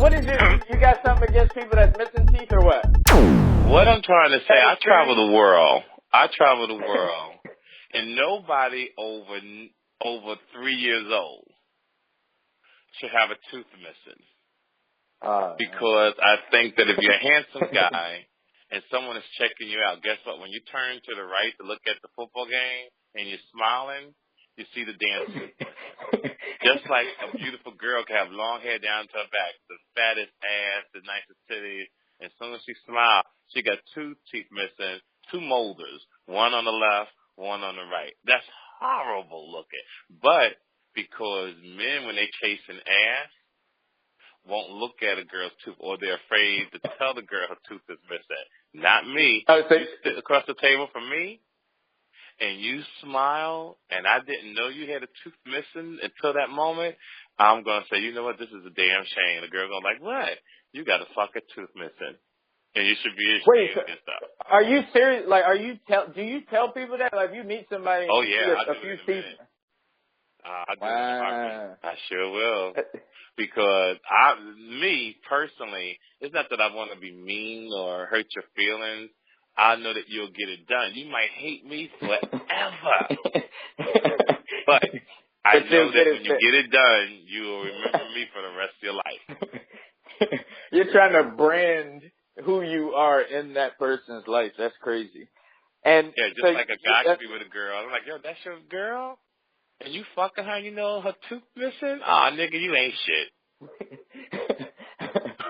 what is it? You got something against people that's missing teeth or what? What I'm trying to say, I travel the world. And nobody over 3 years old should have a tooth missing. Because I think that if you're a handsome guy and someone is checking you out, guess what? When you turn to the right to look at the football game and you're smiling, you see the damn tooth. Just like a beautiful girl can have long hair down to her back, the fattest ass, the nicest titties, and as soon as she smiles, she got 2 teeth missing, 2 molars, one on the left, one on the right. That's horrible looking. But because men, when they chasing ass, won't look at a girl's tooth, or they're afraid to tell the girl her tooth is missing. Not me. You sit across the table from me, and you smile, and I didn't know you had a tooth missing until that moment, I'm going to say, you know what, this is a damn shame. The girl going to be like, what? You got a fucking tooth missing. And you should be ashamed of yourself. Are you serious? Like, do you tell people that? Like, if you meet somebody and you see a few teeth. I do. I sure will. Because me personally, it's not that I want to be mean or hurt your feelings. I know that you'll get it done. You might hate me forever. But I know that when you get it done, you will remember me for the rest of your life. You're trying to brand who you are in that person's life. That's crazy. And yeah, just like a guy could be with a girl. I'm like, yo, that's your girl? And you fucking her, you know, her tooth missing? Aw, nigga, you ain't shit.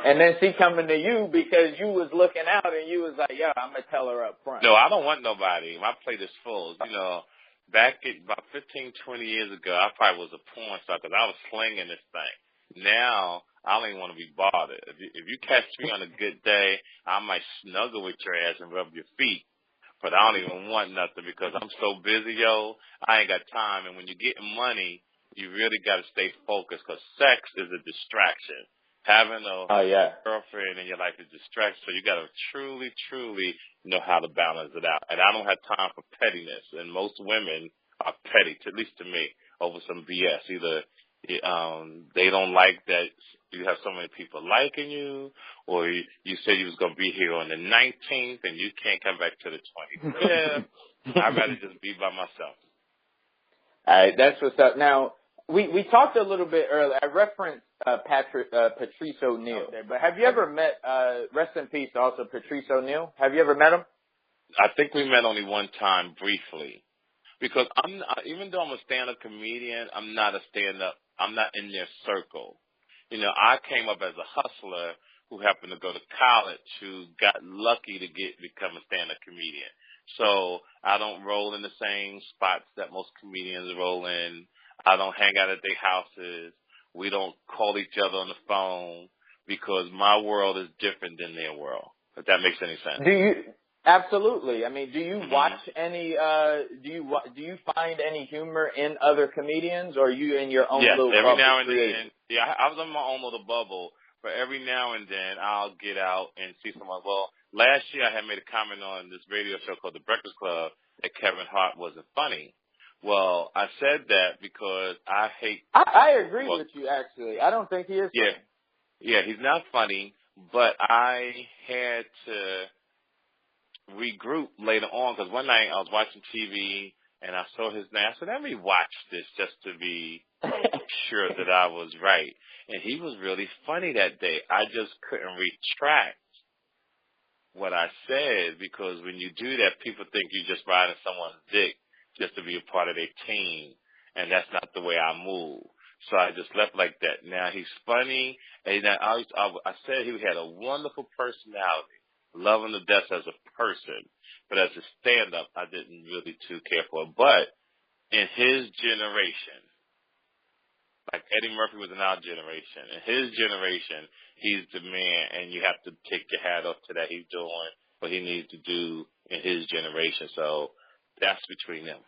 And then she coming to you because you was looking out and you was like, yo, I'm going to tell her up front. No, I don't want nobody. My plate is full. You know, back about 15, 20 years ago, I probably was a porn star because I was slinging this thing. Now, I don't even want to be bothered. If you catch me on a good day, I might snuggle with your ass and rub your feet. But I don't even want nothing because I'm so busy, yo. I ain't got time. And when you're getting money, you really got to stay focused because sex is a distraction. Having a girlfriend in your life is a distraction. So you got to truly, truly know how to balance it out. And I don't have time for pettiness. And most women are petty, at least to me, over some BS. Either they don't like that you have so many people liking you, or you said you was going to be here on the 19th and you can't come back to the 25th. I'd rather just be by myself. All right, that's what's up. Now, we talked a little bit earlier. I referenced Patrice O'Neal there, but have you ever met, rest in peace also, Patrice O'Neal? Have you ever met him? I think we met only one time briefly. Because even though I'm a stand-up comedian, I'm not a stand-up. I'm not in their circle. You know, I came up as a hustler who happened to go to college, who got lucky to become a stand-up comedian. So I don't roll in the same spots that most comedians roll in. I don't hang out at their houses. We don't call each other on the phone because my world is different than their world, if that makes any sense. Absolutely. I mean, do you watch any? Do you find any humor in other comedians, or are you in your own little bubble? Yes, every now and then. Yeah, I was in my own little bubble, but every now and then I'll get out and see someone. Well, last year I had made a comment on this radio show called The Breakfast Club that Kevin Hart wasn't funny. Well, I said that because I hate. I agree with you. Actually, I don't think he is. Yeah, yeah, he's not funny, but I had to regroup later on because one night I was watching TV and I saw his name. I said, let me watch this just to be sure that I was right. And he was really funny that day. I just couldn't retract what I said because when you do that, people think you're just riding someone's dick just to be a part of their team. And that's not the way I move. So I just left like that. Now he's funny. And I said he had a wonderful personality. Love him to death as a person, but as a stand-up, I didn't really too care for him. But in his generation, like Eddie Murphy was in our generation, in his generation, he's the man, and you have to take your hat off to that. He's doing what he needs to do in his generation. So that's between them.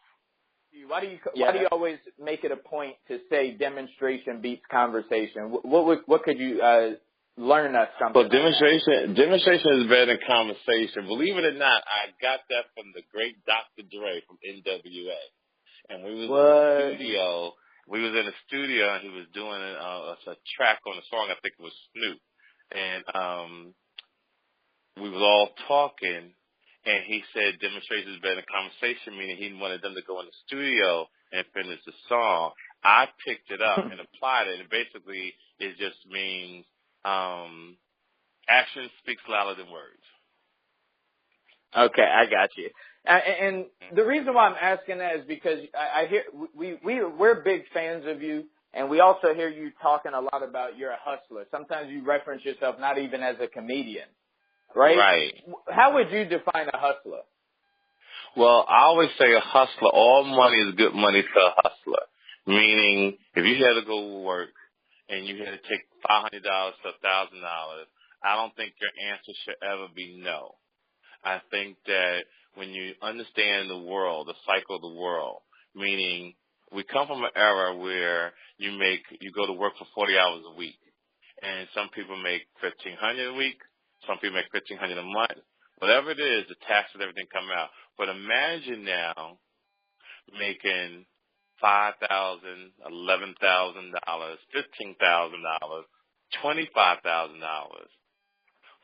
Why do you always make it a point to say demonstration beats conversation? What could you learn us something? Well, demonstration is better than conversation. Believe it or not, I got that from the great Dr. Dre from NWA. And we was in the studio and he was doing a track on a song, I think it was Snoop. and we was all talking, and he said demonstration is better than conversation, meaning he wanted them to go in the studio and finish the song. I picked it up and applied it, and basically it just means action speaks louder than words. Okay, I got you. And the reason why I'm asking that is because I hear we're big fans of you, and we also hear you talking a lot about you're a hustler. Sometimes you reference yourself not even as a comedian, right? Right. How would you define a hustler? Well, I always say a hustler, all money is good money to a hustler. Meaning, if you had to go to work and you had to take $500 to $1,000, I don't think your answer should ever be no. I think that when you understand the world, the cycle of the world, meaning we come from an era where you go to work for 40 hours a week, and some people make $1,500 a week, some people make $1,500 a month. Whatever it is, the tax and everything come out. But imagine now making $5,000, $11,000, $15,000, $25,000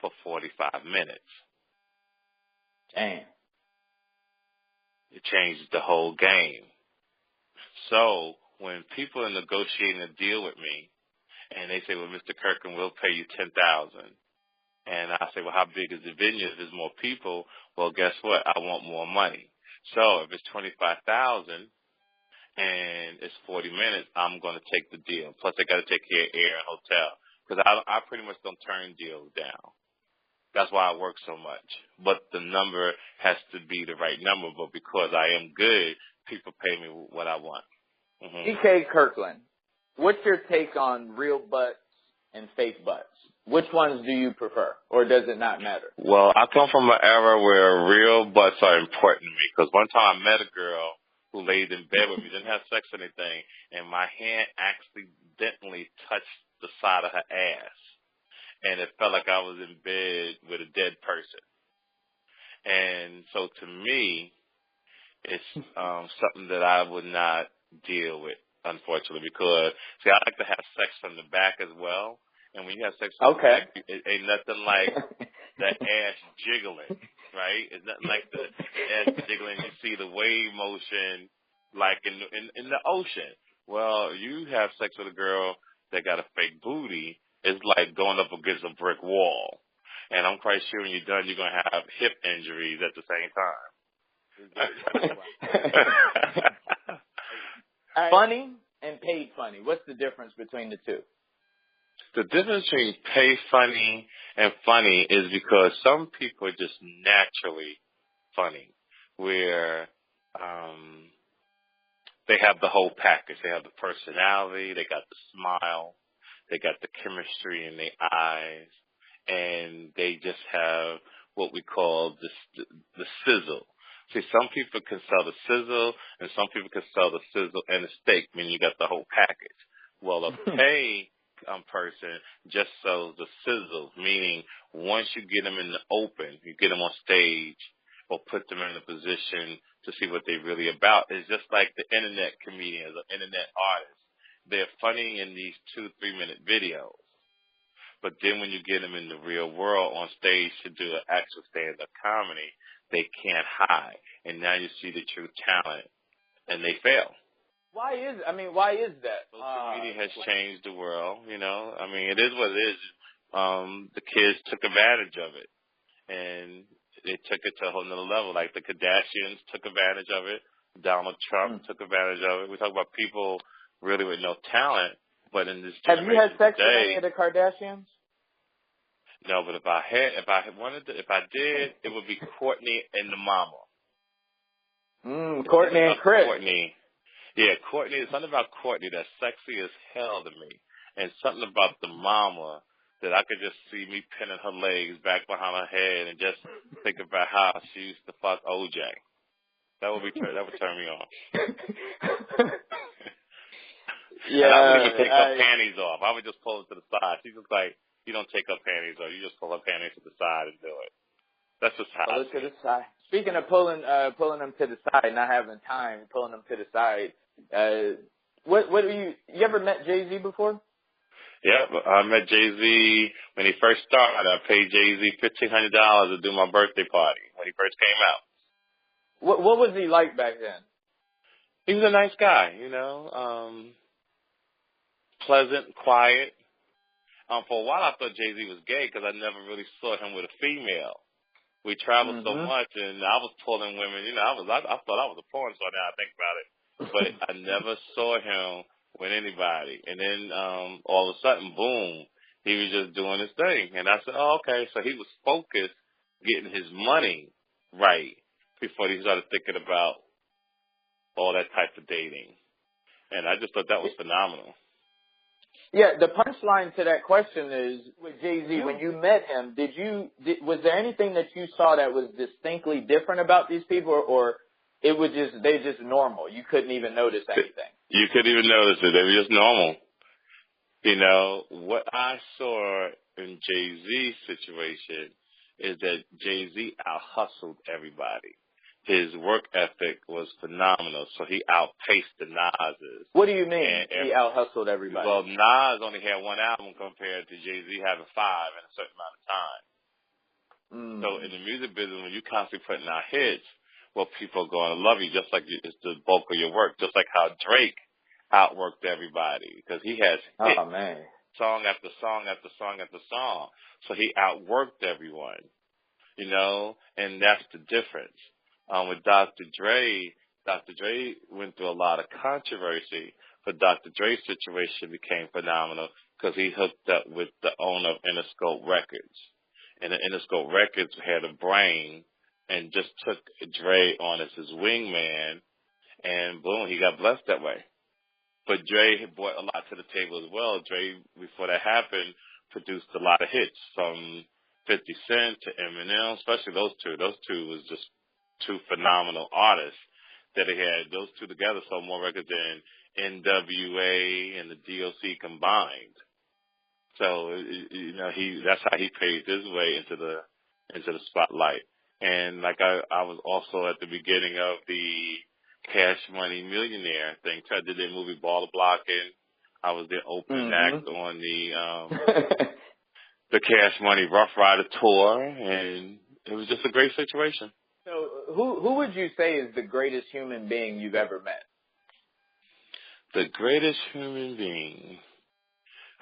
for 45 minutes. Damn. It changes the whole game. So when people are negotiating a deal with me, and they say, well, Mr. Kirkland, we'll pay you $10,000. And I say, well, how big is the venue? If there's more people, well, guess what? I want more money. So if it's $25,000 and it's 40 minutes, I'm going to take the deal. Plus, I got to take care of air and hotel because I pretty much don't turn deals down. That's why I work so much. But the number has to be the right number. But because I am good, people pay me what I want. TK Kirkland, what's your take on real butts and fake butts? Which ones do you prefer, or does it not matter? Well, I come from an era where real butts are important to me because one time I met a girl who laid in bed with me, didn't have sex or anything, and my hand accidentally touched the side of her ass. And it felt like I was in bed with a dead person. And so to me, it's something that I would not deal with, unfortunately, because, see, I like to have sex from the back as well. And when you have sex from the back, it ain't nothing like that ass jiggling, right? It's nothing like the ass jiggling. You see the wave motion like in the ocean. Well, you have sex with a girl that got a fake booty. It's like going up against a brick wall. And I'm quite sure when you're done, you're going to have hip injuries at the same time. Funny and paid funny. What's the difference between the two? The difference between pay funny and funny is because some people are just naturally funny, where they have the whole package. They have the personality, they got the smile, they got the chemistry in their eyes, and they just have what we call the sizzle. See, some people can sell the sizzle, and some people can sell the sizzle and the steak, meaning you got the whole package. Well, a pay person just sells the sizzle, meaning once you get them in the open, you get them on stage or put them in a position to see what they're really about. It's just like the internet comedians or internet artists. They're funny in these 2-3 minute videos. But then when you get them in the real world on stage to do an actual stand-up comedy, they can't hide. And now you see the true talent, and they fail. Why is that? Social media has changed the world, you know. I mean, it is what it is. The kids took advantage of it, and they took it to a whole nother level. Like the Kardashians took advantage of it. Donald Trump took advantage of it. We talk about people really with no talent, but in this generation have you had sex today, with any of the Kardashians? No, but if I did, it would be Courtney and the mama. Courtney and Chris. Courtney. Yeah, Courtney. There's something about Courtney that's sexy as hell to me, and something about the mama that I could just see me pinning her legs back behind her head and just think about how she used to fuck OJ. That would turn me on. Yeah, and I wouldn't even take her panties off. I would just pull them to the side. She's just like, you don't take her panties off. You just pull her panties to the side and do it. That's just how I see it. To the side. Speaking of pulling them to the side, not having time, pulling them to the side. What do you ever met Jay-Z before? Yep, I met Jay-Z when he first started. I paid Jay-Z $1,500 to do my birthday party when he first came out. What was he like back then? He was a nice guy, pleasant, quiet. For a while I thought Jay-Z was gay because I never really saw him with a female. We traveled so much, and I was pulling women. I thought I was a porn star. Now I think about it, but I never saw him with anybody. And then all of a sudden, boom, he was just doing his thing. And I said, oh, okay. So he was focused, getting his money right before he started thinking about all that type of dating. And I just thought that was phenomenal. Yeah, the punchline to that question is, with Jay-Z, when you met him, was there anything that you saw that was distinctly different about these people, or it was they're just normal? You couldn't even notice anything. You couldn't even notice it. They were just normal. What I saw in Jay-Z's situation is that Jay-Z out-hustled everybody. His work ethic was phenomenal, so he outpaced the Nas's. What do you mean he out-hustled everybody? Well, Nas only had one album compared to Jay-Z having 5 in a certain amount of time. So in the music business, when you're constantly putting out hits, well, people are going to love you just like it's the bulk of your work, just like how Drake outworked everybody because he has hits, song after song after song after song. So he outworked everyone, and that's the difference. With Dr. Dre went through a lot of controversy, but Dr. Dre's situation became phenomenal because he hooked up with the owner of Interscope Records. And the Interscope Records had a brain and just took Dre on as his wingman, and boom, he got blessed that way. But Dre had brought a lot to the table as well. Dre, before that happened, produced a lot of hits from 50 Cent to Eminem, especially those two. Those two was just two phenomenal artists that he had. Those two together sold more records than NWA and the DOC combined. So that's how he paved his way into the spotlight. And like I was also at the beginning of the Cash Money Millionaire thing. So I did that movie Baller Blocking. I was the opening act on the Cash Money Rough Rider tour, and it was just a great situation. So who would you say is the greatest human being you've ever met? The greatest human being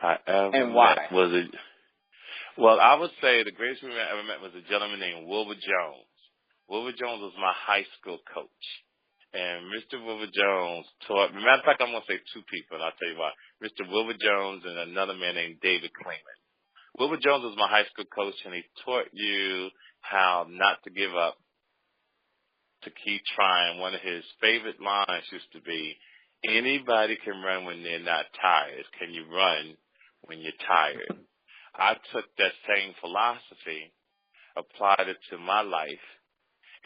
I ever and why? met was I would say the greatest human being I ever met was a gentleman named Wilbur Jones. Wilbur Jones was my high school coach. And Mr. Wilbur Jones taught me. Matter of fact, I'm going to say two people, and I'll tell you why. Mr. Wilbur Jones and another man named David Kleeman. Wilbur Jones was my high school coach, and he taught you how not to give up, to keep trying. One of his favorite lines used to be, anybody can run when they're not tired. Can you run when you're tired? I took that same philosophy, applied it to my life,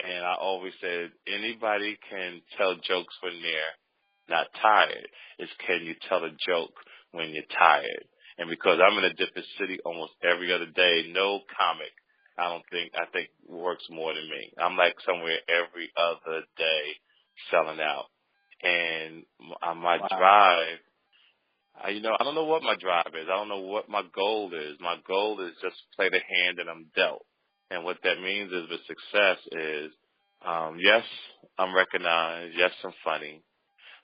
and I always said, anybody can tell jokes when they're not tired. It's can you tell a joke when you're tired? And because I'm in a different city almost every other day, no comic, I think works more than me. I'm like somewhere every other day selling out. And my drive, I don't know what my drive is. I don't know what my goal is. My goal is just play the hand that I'm dealt. And what that means is with success is, yes, I'm recognized. Yes, I'm funny.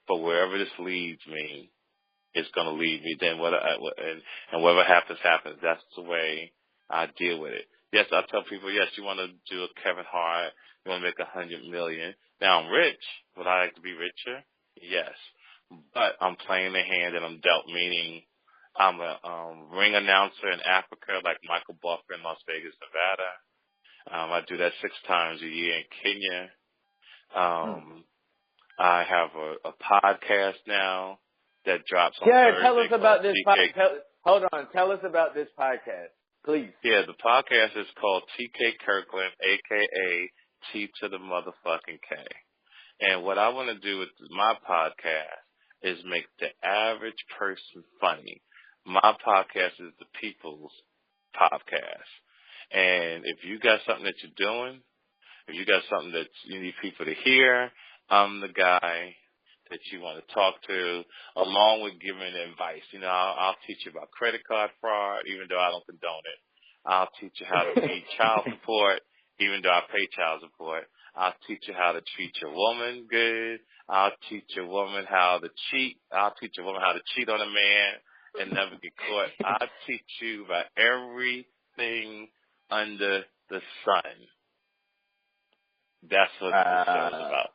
But wherever this leads me, it's going to lead me. Then and whatever happens, happens. That's the way I deal with it. Yes, I tell people, yes, you want to do a Kevin Hart. You want to make $100 million. Now I'm rich. Would I like to be richer? Yes. But I'm playing the hand that I'm dealt, meaning I'm a ring announcer in Africa like Michael Buffer in Las Vegas, Nevada. I do that 6 times a year in Kenya. I have a podcast now that drops on Thursday. Tell us about this podcast. Hold on. Tell us about this podcast, please. Yeah, the podcast is called TK Kirkland, a.k.a. T to the motherfucking K. And what I want to do with my podcast is make the average person funny. My podcast is the people's podcast. And if you got something that you're doing, if you got something that you need people to hear, I'm the guy that you want to talk to, along with giving advice. You know, I'll teach you about credit card fraud, even though I don't condone it. I'll teach you how to pay child support, even though I pay child support. I'll teach you how to treat your woman good. I'll teach a woman how to cheat. I'll teach a woman how to cheat on a man and never get caught. I'll teach you about everything under the sun. That's what the show's about.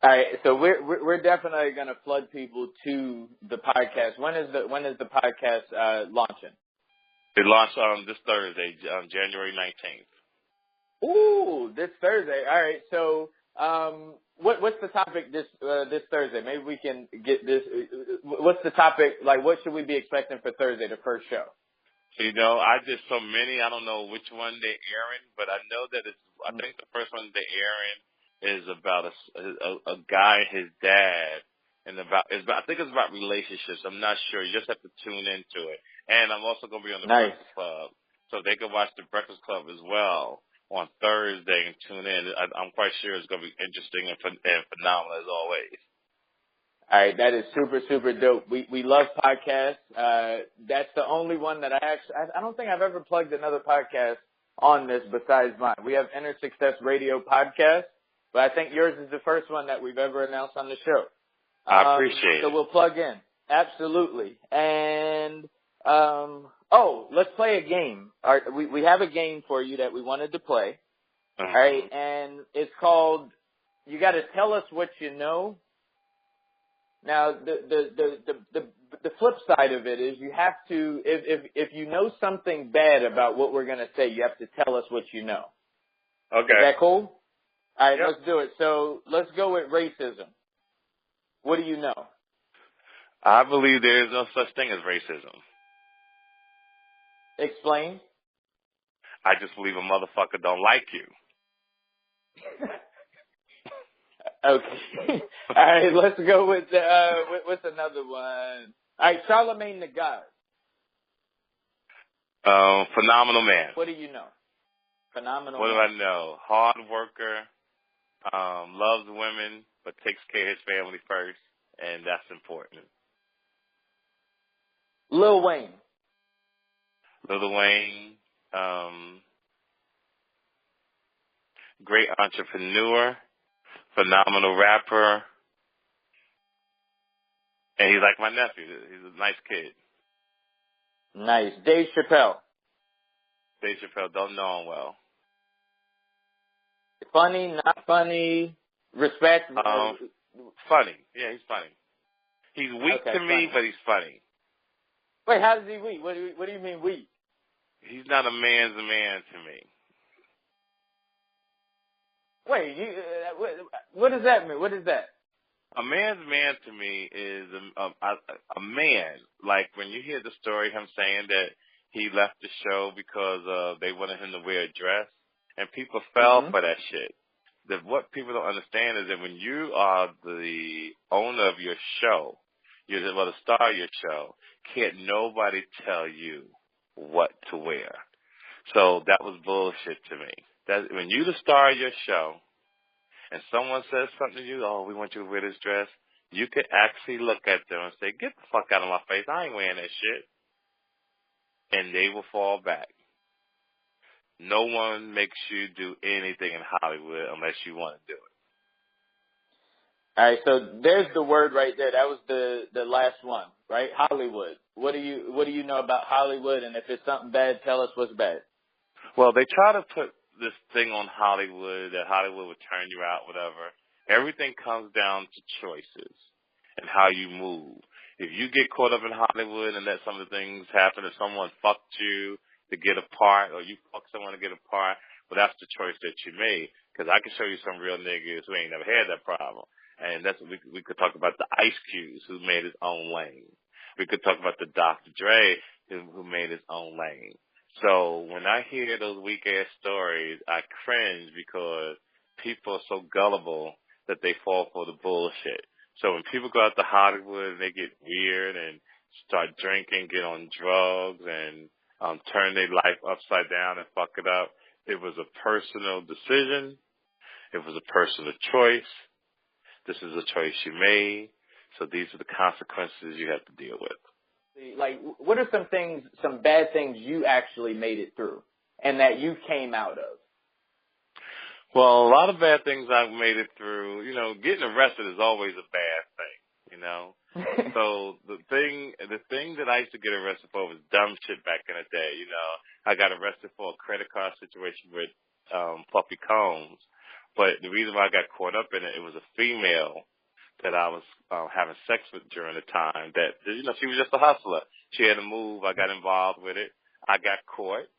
All right, so we're definitely going to flood people to the podcast. When is the podcast launching? It launched this Thursday, January 19th. Ooh, this Thursday. All right, so what's the topic this Thursday? Maybe we can get this. What's the topic? Like, what should we be expecting for Thursday, the first show? You know, I did so many. I don't know which one they're airing, but I know that I think the first one they're airing is about a guy and his dad, and I think it's about relationships. I'm not sure. You just have to tune into it. And I'm also going to be on the Breakfast Club, so they can watch the Breakfast Club as well on Thursday and tune in. I'm quite sure it's going to be interesting and phenomenal as always. All right, that is super, super dope. We love podcasts. That's the only one that I don't think I've ever plugged another podcast on this besides mine. We have Inner Success Radio Podcast, but I think yours is the first one that we've ever announced on the show. I appreciate it. So we'll plug in. Absolutely. And, let's play a game. We have a game for you that we wanted to play. All right. And it's called, you got to tell us what you know. Now, the flip side of it is you have to, if you know something bad about what we're going to say, you have to tell us what you know. Okay. Is that cool? All right, Yep. Let's do it. So let's go with racism. What do you know? I believe there is no such thing as racism. Explain. I just believe a motherfucker don't like you. Okay. All right, let's go with what's another one? All right, Charlamagne Tha God. Phenomenal man. What do you know? Phenomenal. What man. do I know? Hard worker, loves women, but takes care of his family first, and that's important. Lil Wayne. Lil Wayne, great entrepreneur, phenomenal rapper, and he's like my nephew. He's a nice kid. Nice. Dave Chappelle. Dave Chappelle, don't know him well. Funny, not funny, respect. Funny. Yeah, he's funny. He's weak to me, but he's funny. Wait, how is he weak? What do you mean weak? He's not a man's man to me. Wait, what does that mean? What is that? A man's man to me is a man. Like when you hear the story, him saying that he left the show because they wanted him to wear a dress, and people fell for that shit. What people don't understand is that when you are the owner of your show, you're the star of your show, can't nobody tell you what to wear. So that was bullshit to me. That when you the star of your show, and someone says something to you, we want you to wear this dress, you could actually look at them and say, get the fuck out of my face, I ain't wearing that shit. And they will fall back. No one makes you do anything in Hollywood unless you want to do it. All right, so there's the word right there. That was the last one, right? Hollywood. What do you know about Hollywood? And if it's something bad, tell us what's bad. Well, they try to put this thing on Hollywood that Hollywood would turn you out, whatever. Everything comes down to choices and how you move. If you get caught up in Hollywood and let some of the things happen, if someone fucked you to get a part, or you fuck someone to get a part, well, that's the choice that you made. Because I can show you some real niggas who ain't never had that problem. And that's what we could talk about the Ice Cubes who made his own lane. We could talk about the Dr. Dre who made his own lane. So when I hear those weak ass stories, I cringe because people are so gullible that they fall for the bullshit. So when people go out to Hollywood and they get weird and start drinking, get on drugs, and turn their life upside down and fuck it up, it was a personal decision. It was a personal choice. This is a choice you made. So these are the consequences you have to deal with. Like, what are some bad things you actually made it through and that you came out of? Well, a lot of bad things I've made it through. You know, getting arrested is always a bad thing, you know. So the thing that I used to get arrested for was dumb shit back in the day, you know. I got arrested for a credit card situation with Puffy Combs. But the reason why I got caught up in it was a female that I was having sex with during the time that, you know, she was just a hustler. She had a move. I got involved with it. I got caught,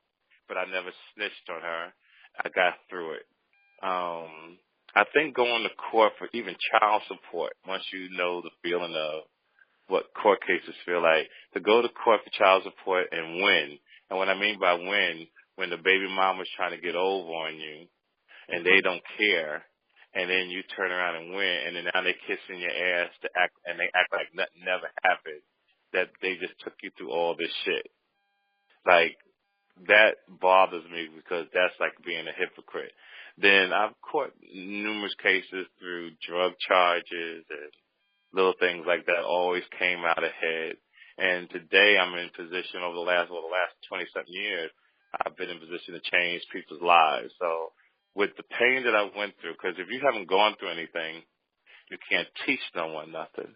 but I never snitched on her. I got through it. I think going to court for even child support, once you know the feeling of what court cases feel like, to go to court for child support and win. And what I mean by win, when the baby mama's trying to get over on you and they don't care, and then you turn around and win, and then now they're kissing your ass and they act like nothing never happened, that they just took you through all this shit. Like, that bothers me because that's like being a hypocrite. Then I've caught numerous cases through drug charges and little things like that always came out ahead. And today I'm in position over the last 20-something years, I've been in position to change people's lives. So with the pain that I went through, because if you haven't gone through anything, you can't teach no one nothing.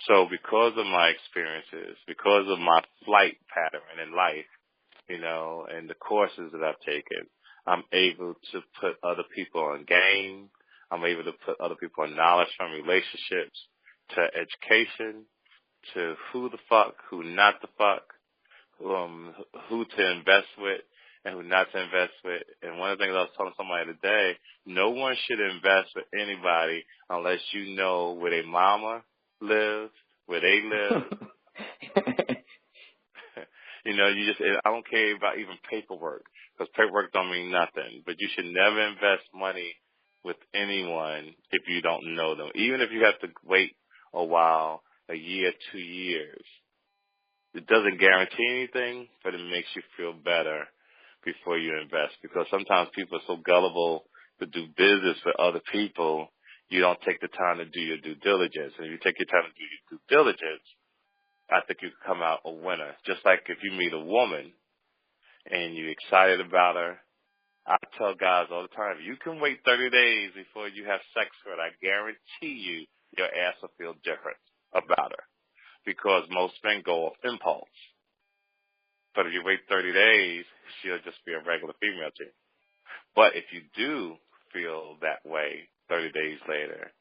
So because of my experiences, because of my flight pattern in life, you know, and the courses that I've taken, I'm able to put other people on game. I'm able to put other people on knowledge from relationships to education to who the fuck, who not the fuck, who to invest with and who not to invest with. And one of the things I was telling somebody today, no one should invest with anybody unless you know where their mama lives, where they live. You know, I don't care about even paperwork, because paperwork don't mean nothing. But you should never invest money with anyone if you don't know them. Even if you have to wait a while, a year, 2 years. It doesn't guarantee anything, but it makes you feel better before you invest. Because sometimes people are so gullible to do business with other people, you don't take the time to do your due diligence. And if you take your time to do your due diligence, I think you can come out a winner. Just like if you meet a woman and you're excited about her, I tell guys all the time, you can wait 30 days before you have sex with her. I guarantee you your ass will feel different about her, because most men go off impulse. But if you wait 30 days, she'll just be a regular female to you. But if you do feel that way 30 days later,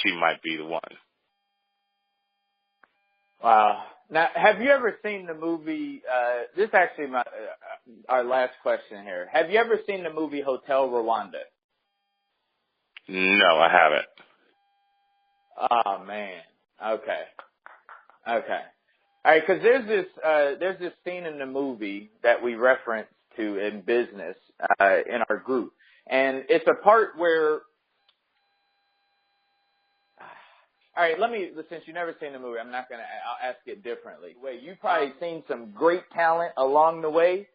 she might be the one. Wow. Now, have you ever seen the movie, this is actually our last question here. Have you ever seen the movie Hotel Rwanda? No, I haven't. Oh, man. Okay. All right, because there's this scene in the movie that we reference to in business in our group. And it's a part where, all right, since you've never seen the movie, I'll ask it differently. Wait, you've probably seen some great talent along the way,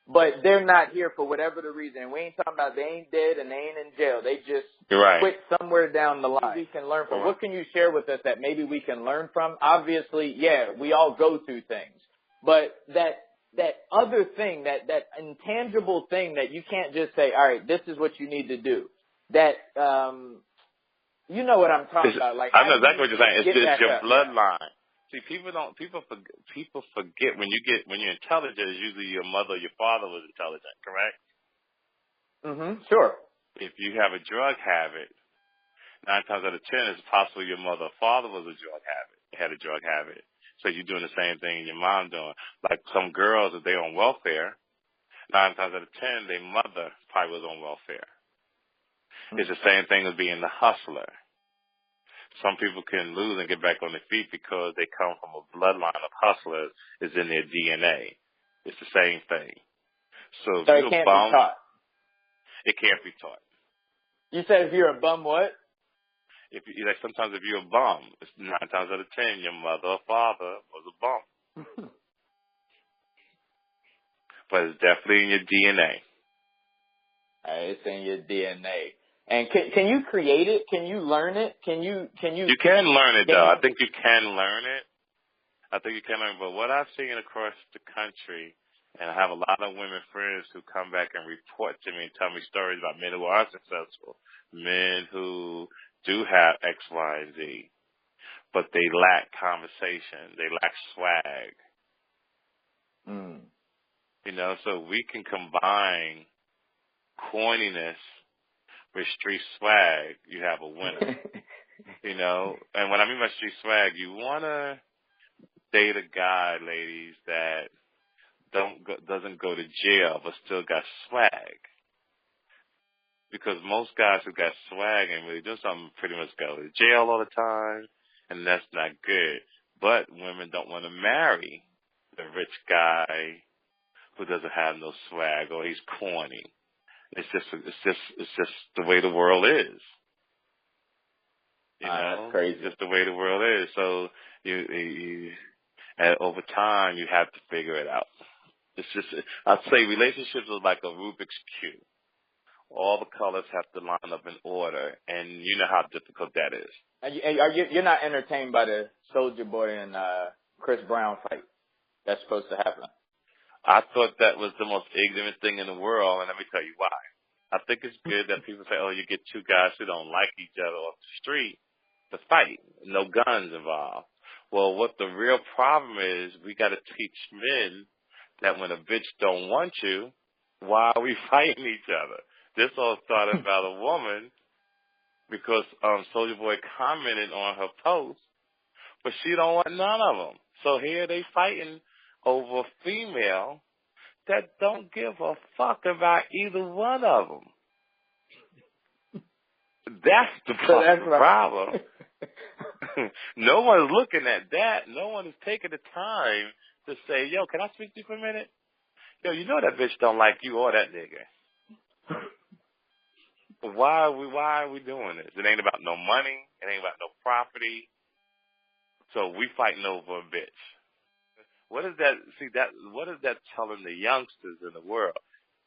but they're not here for whatever the reason. And we ain't talking about they ain't dead and they ain't in jail. They just quit somewhere down the line. We can learn from. What can you share with us that maybe we can learn from? Obviously, yeah, we all go through things, but that other thing, that intangible thing that you can't just say, all right, this is what you need to do. That, you know what I'm talking about. Like, I know exactly what you're saying. It's your bloodline. Yeah. See, people forget when you're intelligent, it's usually your mother or your father was intelligent, correct? Mm-hmm. Sure. If you have a drug habit, 9 times out of 10, it's possible your mother or father had a drug habit. So you're doing the same thing your mom doing. Like some girls, if they're on welfare, 9 times out of 10, their mother probably was on welfare. Mm-hmm. It's the same thing as being the hustler. Some people can lose and get back on their feet because they come from a bloodline of hustlers. It's in their DNA. It's the same thing. So if you're a bum, be taught. It can't be taught. You said if you're a bum, what? Sometimes if you're a bum, it's 9 times out of 10, your mother or father was a bum. But it's definitely in your DNA. It's in your DNA. And can you create it? Can you learn it? Can you? You can learn it, though. I think you can learn it. But what I've seen across the country, and I have a lot of women friends who come back and report to me and tell me stories about men who are successful, men who do have X, Y, and Z, but they lack conversation. They lack swag. You know, so we can combine corniness with street swag. You have a winner. You know, and what I mean by street swag, you want to date a guy, ladies, that doesn't go to jail but still got swag. Because most guys who got swag and really do something pretty much go to jail all the time, and that's not good. But women don't want to marry the rich guy who doesn't have no swag or he's corny. It's just the way the world is. You know, that's crazy. It's just the way the world is. So and over time, you have to figure it out. It's just, I'd say relationships are like a Rubik's Cube. All the colors have to line up in order, and you know how difficult that is. You're not entertained by the Soulja Boy and Chris Brown fight that's supposed to happen? I thought that was the most ignorant thing in the world, and let me tell you why. I think it's good that people say, oh, you get two guys who don't like each other off the street to fight. No guns involved. Well, what the real problem is, we got to teach men that when a bitch don't want you, why are we fighting each other? This all started about a woman because Soulja Boy commented on her post, but she don't want none of them. So here they fighting over a female that don't give a fuck about either one of them. That's the problem. No one's looking at that. No one is taking the time to say, yo, can I speak to you for a minute? Yo, you know that bitch don't like you or that nigga. Why are we doing this? It ain't about no money. It ain't about no property. So we fighting over a bitch. What is that telling the youngsters in the world?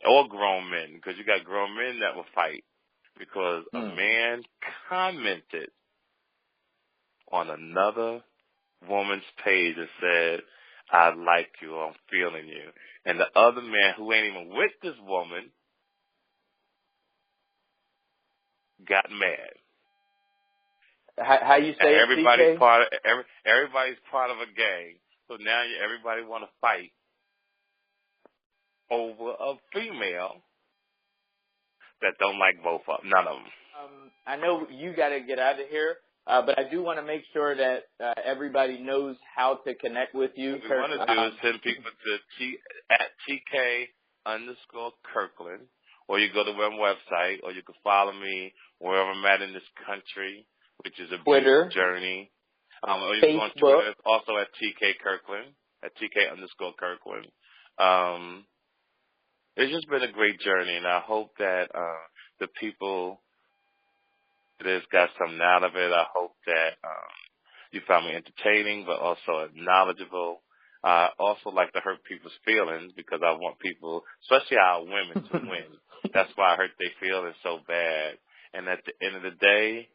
Or grown men, because you got grown men that will fight because a man commented on another woman's page and said, I like you, or I'm feeling you. And the other man who ain't even with this woman got mad. How you say it, everybody's part of a gang. So now everybody want to fight over a female that don't like both of them. None of them. I know you got to get out of here, but I do want to make sure that everybody knows how to connect with you. What we want to do is send people to at TK Kirkland, or you go to my website, or you can follow me wherever I'm at in this country, which is a Twitter, journey. Or you Facebook. go on Twitter, also at TK Kirkland, at TK Kirkland. It's just been a great journey, and I hope that the people that got something out of it. I hope that you found me entertaining, but also knowledgeable. I also like to hurt people's feelings because I want people, especially our women, to win. That's why I hurt their feelings so bad. And at the end of the day,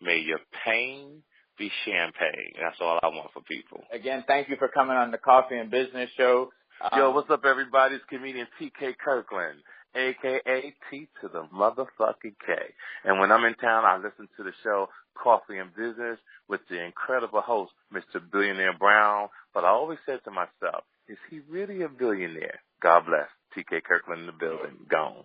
may your pain be champagne. That's all I want for people. Again, thank you for coming on the Coffee and Business Show. Yo, what's up, everybody? It's comedian TK Kirkland, a.k.a. T to the motherfucking K. And when I'm in town, I listen to the show Coffee and Business with the incredible host, Mr. Billionaire Brown. But I always said to myself, is he really a billionaire? God bless. TK Kirkland in the building. Gone.